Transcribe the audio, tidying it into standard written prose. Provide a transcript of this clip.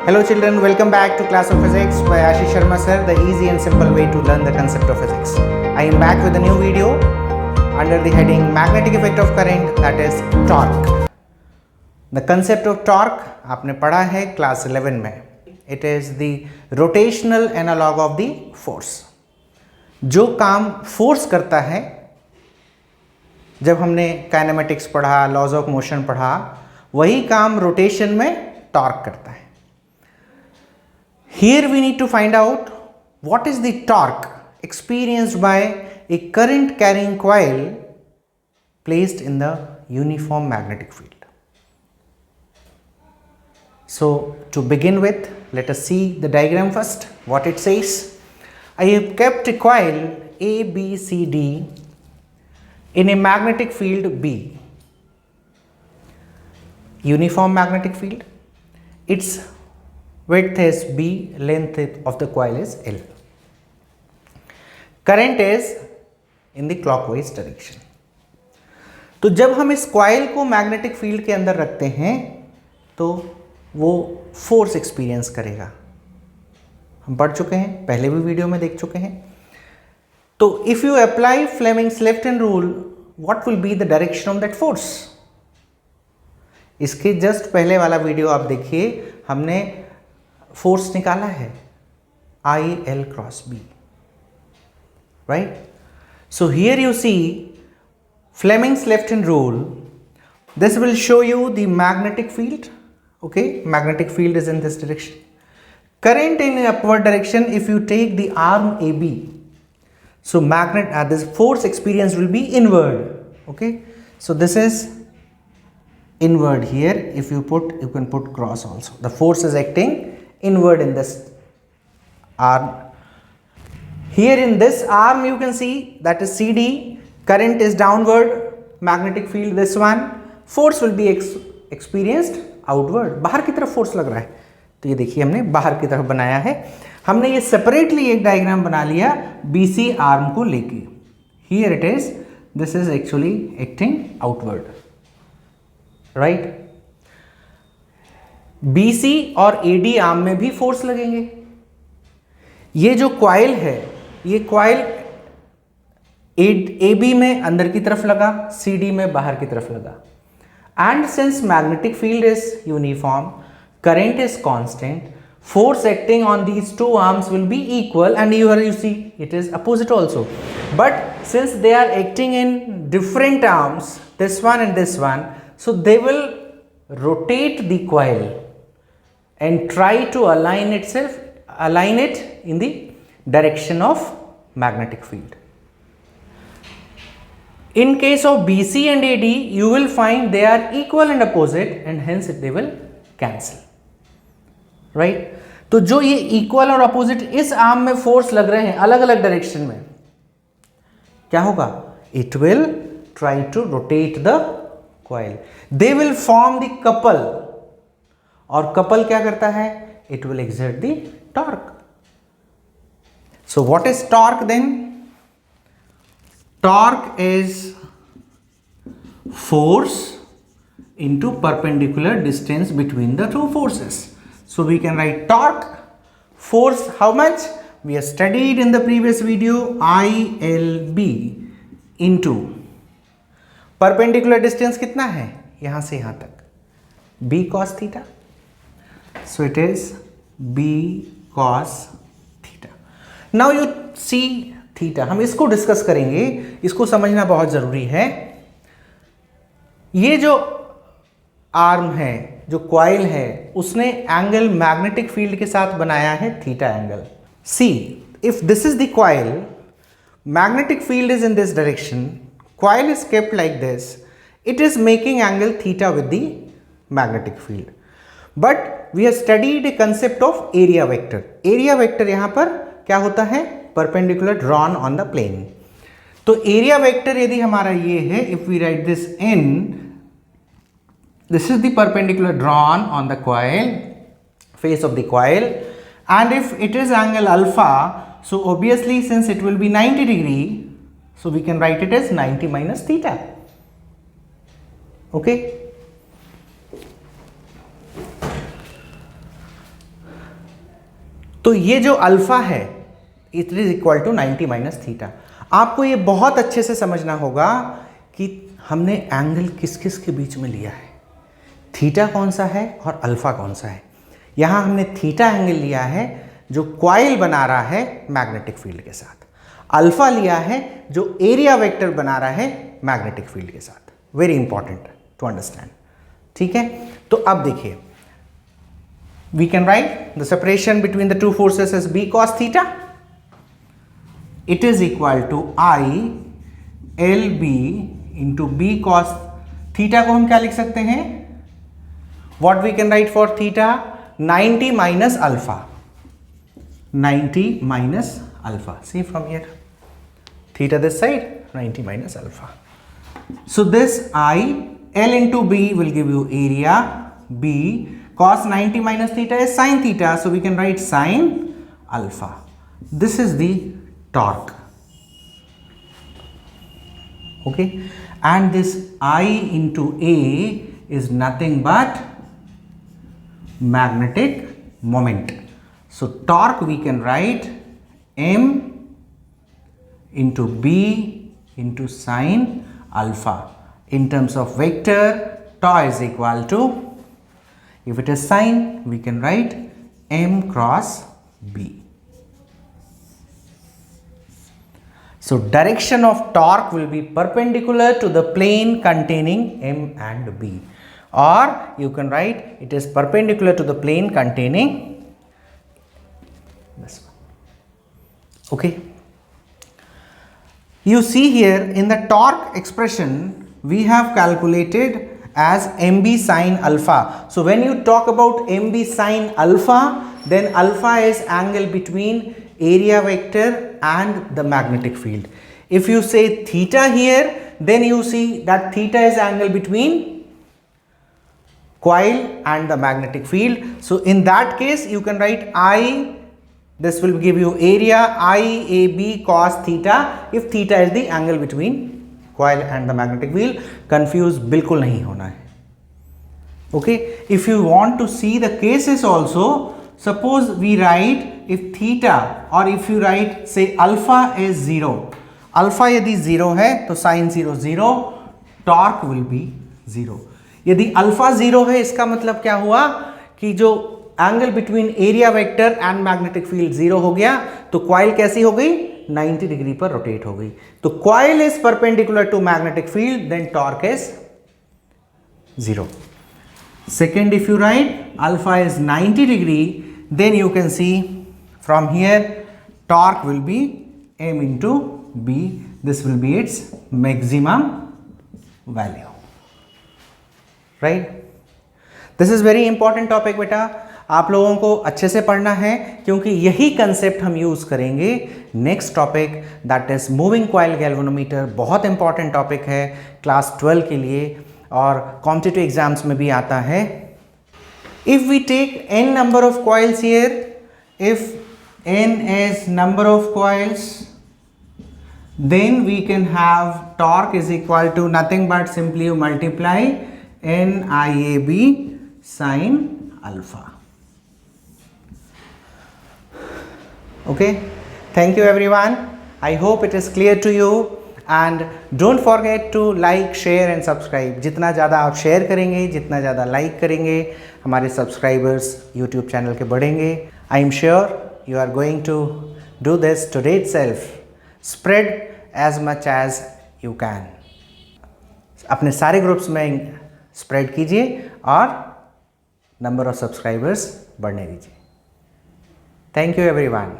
Hello children, welcome back to Class of Physics by Ashish Sharma sir, the easy and simple way to learn the concept of physics. I am back with a new video under the heading Magnetic Effect of Current, that is torque. The concept of torque आपने पढ़ा है class 11 में. It is the rotational analog of the force. जो काम force करता है, जब हमने kinematics पढ़ा, laws of motion पढ़ा, वही काम rotation में torque करता है. Here we need to find out what is the torque experienced by a current carrying coil placed in the uniform magnetic field. So to begin with, let us see the diagram first, what it says. I have kept a coil A, B, C, D in a magnetic field B, uniform magnetic field. Its width is B, length of the coil is L. Current is in the clockwise direction. तो जब हम इस coil को magnetic field के अंदर रखते हैं तो वो फोर्स एक्सपीरियंस करेगा. हम पढ़ चुके हैं, पहले भी वीडियो में देख चुके हैं. तो if you apply Fleming's left hand rule, what will be the direction of that force. इसके जस्ट पहले वाला वीडियो आप देखिए, हमने फोर्स निकाला है I L cross B, right. So here you see Fleming's left hand rule. This will show you the magnetic field. Okay, magnetic field is in this direction. Current in upward direction if you take the arm AB. So this force experience will be inward. Okay, so this is inward here. If you can put cross also. The force is acting inward in this arm. Here in this arm you can see that is CD. Current is downward, magnetic field this one, force will be experienced outward. बाहर की तरफ force लग रहा है. तो ये देखिए हमने बाहर की तरफ बनाया है. हमने ये सेपरेटली एक डायग्राम बना लिया BC आर्म को लेके. Here it is, this is actually acting outward, right. BC और AD आर्म में भी फोर्स लगेंगे. ये जो कॉइल है, ये कॉइल AB में अंदर की तरफ लगा, CD में बाहर की तरफ लगा. And since magnetic field is uniform, current is constant, force acting on these two arms will be equal, and here you see it is opposite also. But since they are acting in different arms, this one and this one, so they will rotate the coil and try to align it in the direction of magnetic field. In case of BC and AD, you will find they are equal and opposite, and hence they will cancel, right. तो जो ये equal और opposite इस arm में force लग रहे हैं अलग अलग डायरेक्शन में, क्या होगा? It will try to rotate the coil. They will form the couple, और कपल क्या करता है? It will exert the torque. So what is torque then? Torque is force into perpendicular distance between the two forces. So we can write torque, force how much? We have studied in the previous video, ILB into perpendicular distance कितना है? यहाँ से यहाँ तक B cos theta. So it is B cos theta. Now you see theta, हम इसको discuss करेंगे, इसको समझना बहुत जरूरी है. ये जो आर्म है, जो कॉइल है, उसने एंगल मैग्नेटिक फील्ड के साथ बनाया है theta angle. See, if this is the coil, magnetic field is in this direction, coil is kept like this, it is making angle theta with the magnetic field. But we have studied a concept of area vector. Area vector यहां पर क्या होता है? Perpendicular drawn on the plane. तो area vector यदि हमारा ये है, if we write this in, this is the perpendicular drawn on the coil, face of the coil, and if it is angle alpha, so obviously since it will be 90 degree, so we can write it as 90 minus theta. Okay, तो ये जो alpha है it is equal to 90 minus theta. आपको ये बहुत अच्छे से समझना होगा कि हमने एंगल किस किस के बीच में लिया है, थीटा कौन सा है और अल्फा कौन सा है। यहाँ हमने थीटा एंगल लिया है जो कॉइल बना रहा है मैग्नेटिक फील्ड के साथ, अल्फा लिया है जो एरिया वेक्टर बना रहा है मैग्नेटिक फील्ड के साथ। वेरी इंपॉर्टेंट टू अंडरस्टैंड, ठीक है। तो अब देखिए, we can write the separation between the two forces is B cos theta, it is equal to I L B into B cos theta को हम क्या लिख सकते हैं, what we can write for theta, 90 minus alpha, 90 minus alpha. See from here, theta this side, 90 minus alpha. So this I L into B will give you area, B cos 90 minus theta is sin theta, so we can write sin alpha. This is the torque, okay, and this I into A is nothing but magnetic moment. So torque we can write M into B into sine alpha. In terms of vector, tau is equal to, if it is sine, we can write M cross B. So direction of torque will be perpendicular to the plane containing M and B, or you can write it is perpendicular to the plane containing this one. Okay, you see here in the torque expression we have calculated as mb sine alpha. So when you talk about mb sine alpha, then alpha is angle between area vector and the magnetic field. If you say theta here, then you see that theta is angle between coil and the magnetic field. So in that case you can write I, this will give you area IAB cos theta if theta is the angle between coil and the magnetic field. Confuse बिल्कुल नहीं होना है, okay. If you want to see the cases also, suppose we write if theta or if you write say alpha is 0, alpha यदि 0 है तो sin 0 0, torque will be 0. यदि alpha 0 है इसका मतलब क्या हुआ कि जो angle between area vector and magnetic field 0 हो गया, तो कॉइल कैसी हो गई, 90 डिग्री पर रोटेट हो गई। तो coil is perpendicular to magnetic field, then torque is 0. Second, if you write alpha is 90 degree, then you can see from here torque will be m into b, this will be its maximum value, right? This is very important topic बेटा, आप लोगों को अच्छे से पढ़ना है क्योंकि यही कंसेप्ट हम यूज़ करेंगे next topic, that is moving coil galvanometer. बहुत इंपॉर्टेंट टॉपिक है क्लास 12 के लिए और कॉम्पिटिटिव एग्जाम्स में भी आता है। If we take n number of coils here, if n is number of coils, then we can have torque is equal to nothing but simply you multiply NIAB sin alpha. Okay, thank you everyone. I hope it is clear to you and don't forget to like, share and subscribe. जितना ज़्यादा आप share करेंगे, जितना ज़्यादा like करेंगे, हमारे subscribers YouTube channel के बढ़ेंगे। I am sure you are going to do this today itself. Spread as much as you can. अपने सारे ग्रुप्स में स्प्रेड कीजिए और नंबर ऑफ सब्सक्राइबर्स बढ़ने दीजिए। Thank you everyone.